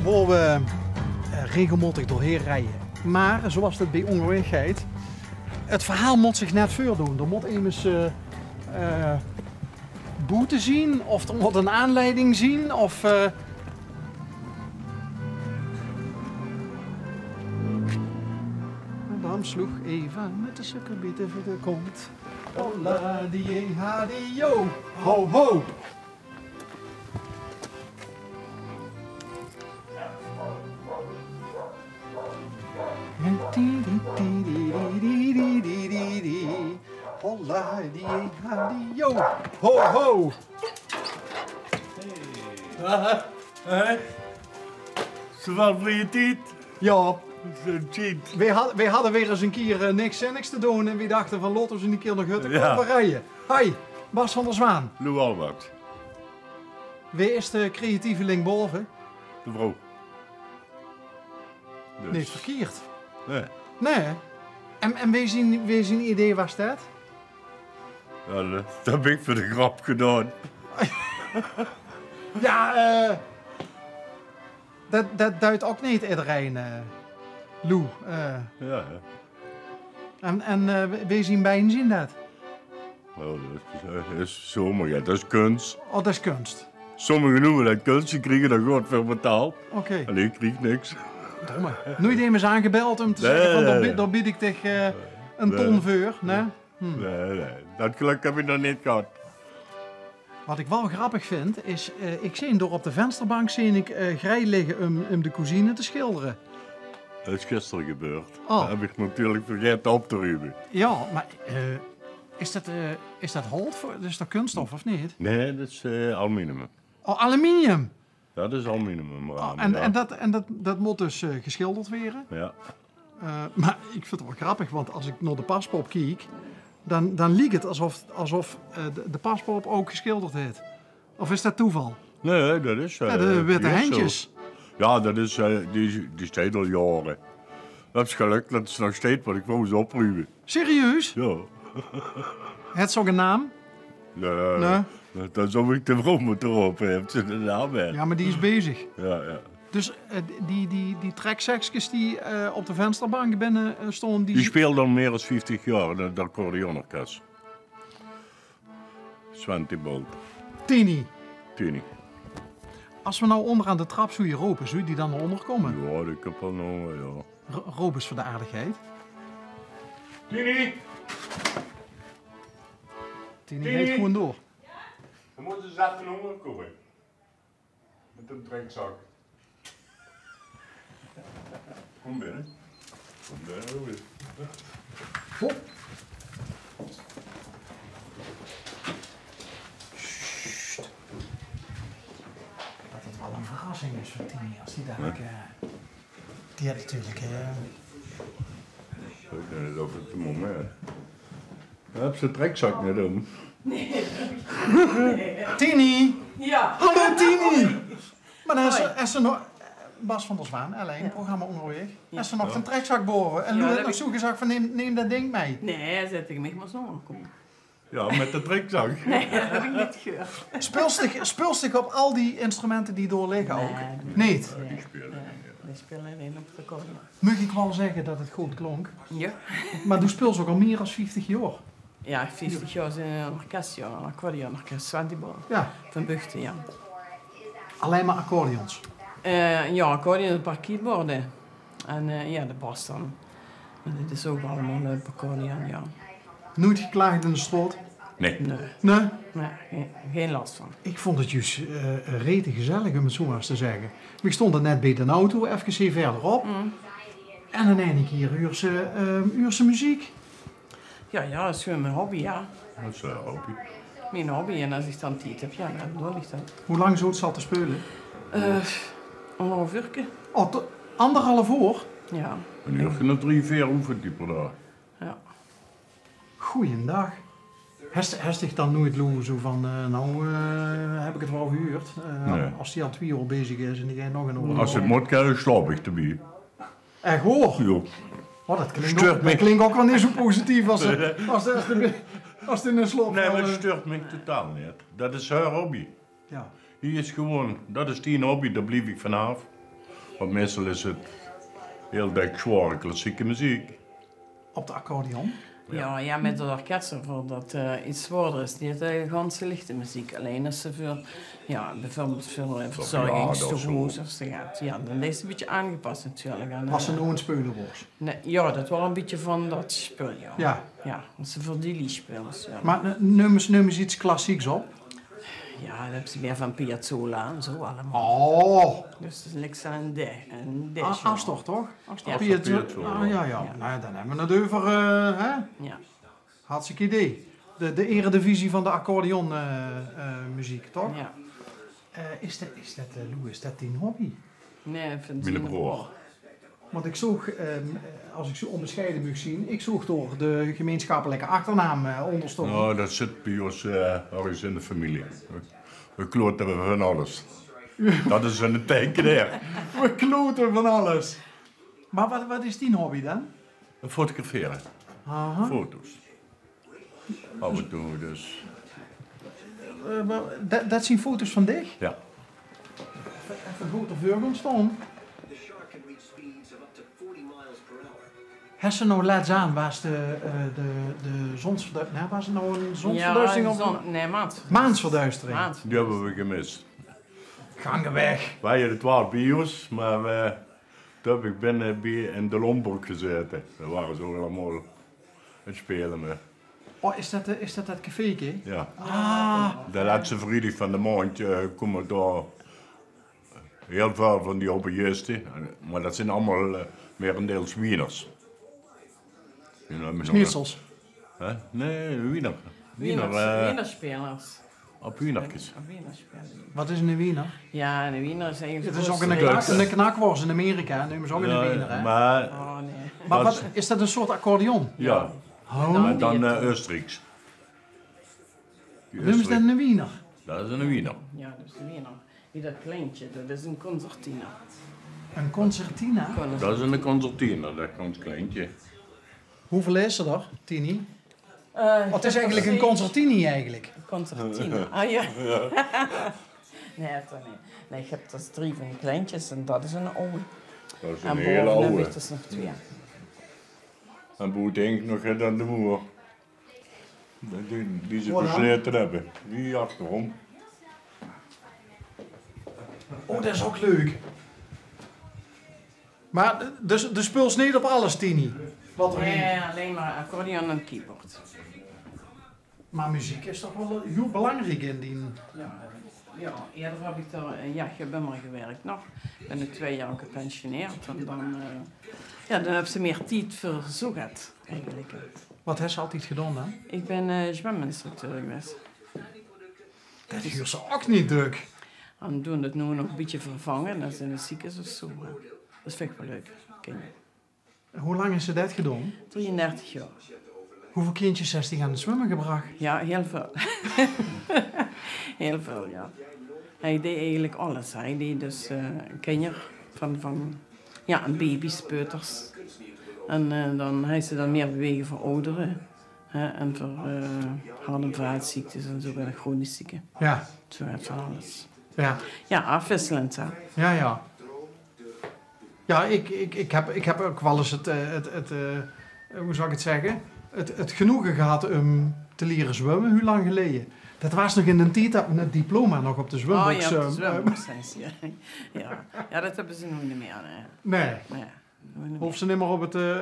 waar we regelmatig doorheen rijden. Maar zoals het bij Ongeveer gaat, het verhaal moet zich net voordoen. Er moet immers boete zien, of er moet een aanleiding zien, of... Dan sloeg Eva met de sukkerbieten voor de kont. Holla die ha die yo, ho ho! Holla die ha die yo, ho ho! Zowel voor je tijd. Ja, Zo'n cheat. wij hadden weer eens een keer niks te doen en we dachten van laten we een keer nog uit de Ja. kop rijden. Hi, Bas van der Zwaan. Lou Albert. Wie is de creatieveling boven? De vrouw. Dus. Niet verkeerd. Nee. Nee. En wie zijn idee was dat? Ja, dat heb ik voor de grap gedaan. Ja, dat duidt ook niet iedereen, Lou. Ja. En wie zijn beiden zien dat? Nou, dat is zomaar, ja, dat is kunst. Oh, dat is kunst. Sommigen noemen dat kunst, die krijgen daar goed voor betaald. Oké. En ik krijg niks. Domme. Nooit iemand aangebeld om te zeggen van daar bied ik tegen een ton voor. Nee? Nee, dat geluk heb ik nog niet gehad. Wat ik wel grappig vind, is ik zie door op de vensterbank grij liggen om de cousine te schilderen. Dat is gisteren gebeurd. Oh. Dat heb ik natuurlijk vergeten op te ruimen. Ja, maar is dat hout? Dat is dat kunststof of niet? Nee, dat is aluminium. Oh, aluminium. Dat is aluminium. Oh, Ja. en dat moet dus geschilderd worden. Ja. Maar ik vind het wel grappig, want als ik naar de paspop kijk, dan lijkt het alsof de paspop ook geschilderd heeft. Of is dat toeval? Nee, dat is... Ja, de witte die is zo. handjes. Ja, dat is... die staat al jaren. Dat is geluk, dat is nog steeds wat ik wou eens opruimen. Serieus? Ja. Het is ook een naam? Nee. Nee. Dan zou ik de vrouw moeten roepen, heeft ze de naam bij. Ja, maar die is bezig. Ja. Dus die trekzakjes die op de vensterbank binnen stonden, Die speelt al meer dan 50 jaar, de accordeonorkest. Swantibal. Tini. Tini. Als we nou onder aan de trap zouden ropen, zou die dan naar onder komen? Ja, ik heb al nog, ja. Roop is voor de aardigheid. Tini! Tini gaat gewoon door. Dan moeten ze zaten onderkomen. Met een trekzak. Kom binnen. Kom binnen. Hop. Dat het wel een verrassing is voor Tini als die dadelijk... die had natuurlijk... Ik denk het over het moment. Dan heb ze een trekzak net om. Tini! Ja. Hallo Tini! Maar dan is er nog... Bas van der Zwaan, alleen, programma Onderweg. Is er nog een trekzak boven? En Ja, Lou dat heeft nog ik- zo gezegd van neem dat ding mee. Nee, zet ik me maar zo kom. Ja, met de trekzak. Nee, dat heb ik niet gehoord. Speelstuk op al die instrumenten die doorliggen ook? Nee, Niet? Die spelen niet. die spelen alleen op de accordeon. Mag ik wel zeggen dat het goed klonk? Ja. Maar du speelt ook al meer dan 50 jaar. Ja, 50 jaar in een orkest, ja, een accordeonorkest, Swantibal. Ja, Van Buchten, ja. alleen maar accordeons. Ja, accordeon, een paar keyboarden. En ja, de bas dan. Maar dit is ook allemaal op accordeon, ja. Nooit geklaagd in de straat? Nee. Nee, Nee. nee geen last van. Ik vond het juist rete gezellig om het zo maar eens te zeggen. Ik stond er net bij de auto, even verderop. En dan een keer uurse muziek. Ja, dat is gewoon mijn hobby, ja. Dat is een hobby. Mijn hobby. En als ik dan tijd heb, ja, dan doe ik dat. Hoe lang zou het zat te spelen? Anderhalf uur. Oh, anderhalf uur? Ja. Een uur of 3, 4 oefent die per dag. Ja. Goeiedag. Heeft zich dan nooit Lou zo van, heb ik het wel gehuurd. Nee. Als die al 2 uur bezig is en die gaat nog een uur. Als het moet, kan je slaap ik erbij. Echt hoor? Ja. Oh, dat Steurt me. klinkt ook wel niet zo positief als het in een slop. Nee, maar het steurt me totaal niet. Dat is haar hobby. Ja. Die is gewoon, dat is die hobby, daar blijf ik vanaf. Want meestal is het heel dik zware klassieke muziek. Op de accordeon. Ja, met het orkest voor dat iets zwaarder is. Niet ganse lichte muziek. Alleen als ze voor, ja, bijvoorbeeld voor verzorgingstegoes als ze gaat. Ja, dan is het een beetje aangepast natuurlijk. En, Was een oonspeulen was. nee, ja, dat was een beetje van dat spul, ja. Ja. Ja, als ze voor die lied spelen. Ja. Maar neem eens iets klassieks op. Ja, dan hebben ze meer van Piazzolla en zo allemaal. Oh, Dus het is niks aan een Astor toch? Ja. Piazzolla. Ah, ja. Ja. Nou ja, dan hebben we het over, hè? Ja. Hartstikke idee. De eredivisie van de accordeon muziek, toch? Ja. Is dat Lou, is dat die hobby? Nee, ik vind Mijn het broer. Want ik zoog, als ik zo onbescheiden mag zien, ik zoog door de gemeenschappelijke achternaam onderstond. Nou, dat zit bij ons ergens in de familie. We kloten van alles. Dat is een tekenaar. We kloten van alles. Maar wat is die hobby dan? Fotograferen. Aha. Foto's. Af en toe dus. Dat zijn foto's van dich? Ja. Even goed op Vurgen staan. Hessen nou laat aan, was de zonsverduistering. Nou, was het nou een zonsverduistering of een Nee, maansverduistering? Die hebben we gemist. Gangen weg. Wij hadden 12 bio's, maar toen heb ik binnen in de Lombok gezeten. Daar waren ze allemaal aan het spelen met. Oh, is dat caféke? Ja. Ah, De laatste vrijdag van de maand komen daar heel veel van die hobbyisten. Maar dat zijn allemaal merendeels wieners. schnitzels. Hè? Nee, wiener. Wienerspelers. Op wienertjes. Wienerspelers. Wat is een wiener? Ja, een wiener is eigenlijk... Het is ook Duits. een knakworst in Amerika, nemen ze ook een wiener, hè? Maar Oh, nee. Maar dat wat, is dat een soort accordeon? ja, Oh, maar dan Oostenrijks. Die noemen ze dat een wiener? Dat is een wiener. Ja, dus de wiener. Die dat kleintje, dat is een concertina. Een concertina? Dat is een concertina, dat komt kleintje. Hoeveel is er dan, Tini? Oh, het is eigenlijk een concertini eigenlijk. Concertina. Ah ja. Nee, dat niet. Nee, ik heb dus 3 van die kleintjes en dat is een oude. Dat is een En hele boven heb oude. ik dus nog 2. En boe denk nog aan de moer. Die ze Wat dan? versleten hebben. Die achterom. Oh, dat is ook leuk. Maar de spul is niet op alles, Tini. Wat erin. Nee, alleen maar accordeon en keyboard. Maar muziek is toch wel heel belangrijk in die... Ja, eerder heb ik daar een jachtje bij me gewerkt nog. Ik ben nu 2 jaar gepensioneerd en dan heb ze meer tijd voor zo gaat eigenlijk. Wat heeft ze altijd gedaan dan? Ik ben zweminstructeur geweest. Dat is ze ook niet druk. En doen het nu nog een beetje vervangen, dat is in het ziekenhuis of zo. Dat vind ik wel leuk. Hoe lang is ze dat gedaan? 33 jaar. Hoeveel kindjes heeft hij aan het zwemmen gebracht? Ja, heel veel. Heel veel, ja. Hij deed eigenlijk alles. Hij deed dus kinderen van een baby's, peuters. En dan hij ze dan meer bewegen voor ouderen. En voor hart- en vaatziektes en zo bij de chronische zieken. Ja, Zo gaat van alles. ja, Ja, afwisselend, hè. ja. Ja, ik heb ook wel eens hoe zou ik het zeggen? Het genoegen gehad om te leren zwemmen, hoe lang geleden? Dat was nog in de tijd dat we het diploma nog op de zwembox... Oh ja, op de zwembox zijn ze. Ja, dat hebben ze nog niet meer, nee. Nee, Nee, nog niet hoef ze niet meer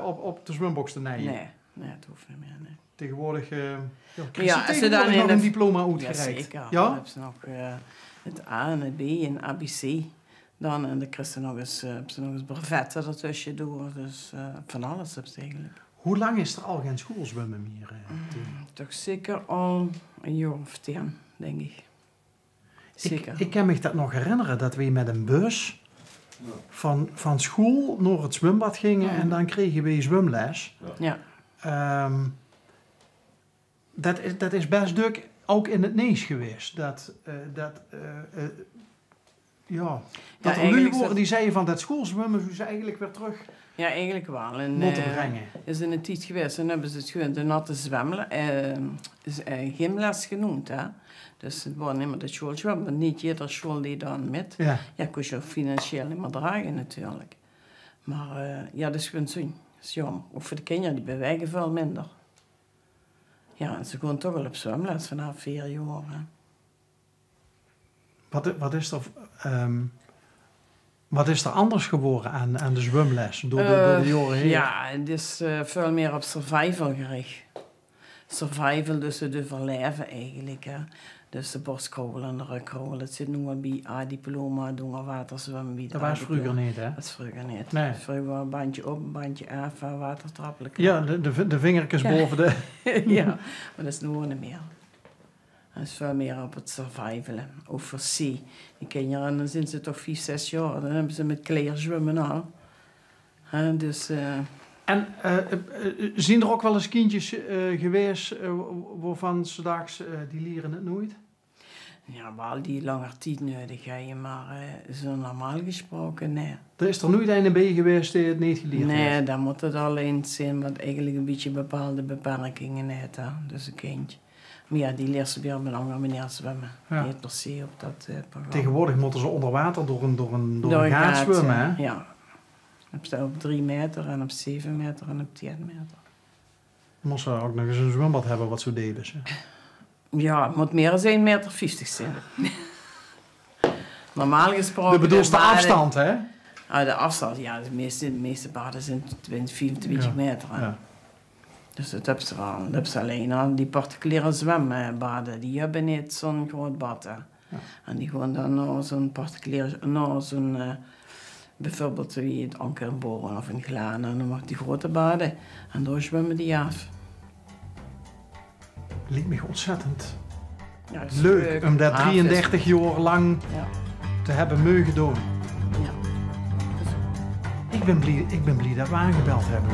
op de zwembox te naaien. meer. Nee, dat hoeft niet meer, nee. Tegenwoordig... Ja, als ze dan tegenwoordig in nog de- een diploma Ja, uitgereikt. zeker. Dan Ja? hebben ze nog het A en het B en ABC. Dan, en dan krijgen ze nog eens brevetten ertussen door. Dus van alles hebben ze eigenlijk. Hoe lang is er al geen schoolzwemmen meer? Tien? Toch zeker al een jaar of 10, denk ik. Zeker. Ik kan me dat nog herinneren, dat we met een bus van school naar het zwembad gingen en dan kregen we zwemles. Ja. Dat is best druk, ook in het Nees geweest. Dat er eigenlijk lui is worden dat- die zeiden van dat schoolzwemmen, dus eigenlijk weer terug Ja, eigenlijk wel. En, moeten brengen. Is in een tijd geweest en hebben ze het gewoon de natte gymles genoemd. Hè? Dus het was niet meer de schooltje, maar niet ieder school die dan met. Ja. Ja, kon je financieel niet meer dragen natuurlijk. Maar ja, dat is gewoon zo. Dat is jammer. Ook voor de kinderen, die bewegen veel minder. Ja, en ze gaan toch wel op zwemles vanaf 4 jaar. Hè? Wat is er anders geworden aan de zwemles door de jaren heen? Ja, het is veel meer op survival gericht. Survival, dus het overleven eigenlijk. Hè. Dus de borstkrollen en de rukkrollen. Het zit nu wel bij A-diploma, doen of waterzwemmen. Dat was vroeger niet, hè? Dat is vroeger niet. Nee. Vroeger was een bandje op, een bandje af, watertrappelijk. Ja, de vingertjes boven de... Ja, maar dat is nu wel niet meer. Dat is veel meer op het survivalen. Over zee. Die kinderen, dan zijn ze toch 5, 6 jaar. Dan hebben ze met kleer zwemmen al. Dus... En zijn er ook wel eens kindjes geweest waarvan ze dacht, die leren het nooit? Ja, wel die langer tijd nodig hebben, maar zo normaal gesproken, nee. Er is er nooit een bij geweest die het niet geleerd heeft? Nee, dan moet het alleen zijn wat eigenlijk een beetje bepaalde beperkingen heeft, hè. Dus een kindje. Maar ja, die leert ze weer op een andere manier zwemmen. Ja. Niet per se op dat programma. Tegenwoordig moeten ze onder water door een gaat zwemmen, hè? Ja. Op 3 meter en op 7 meter en op 10 meter. Moest ze ook nog eens een zwembad hebben wat zo deden. Ja, het moet meer dan 1,50 meter zijn. Normaal gesproken... De bedoelde afstand, hè? De afstand, ja. De meeste baden zijn 24 meter. Hè. Ja. Dus dat hebben ze wel. Dat hebben ze alleen al. Die particuliere zwembaden, die hebben niet zo'n groot bad. Hè. Ja. En die gaan dan naar zo'n particulier... bijvoorbeeld wie het Anker in Boren of in Glane. En dan mag die grote baden. En daar zwemmen die af. Liep me ontzettend ja, leuk om dat 33 jaar lang te hebben mogen doen. Ja. Ik ben blij dat we aangebeld hebben.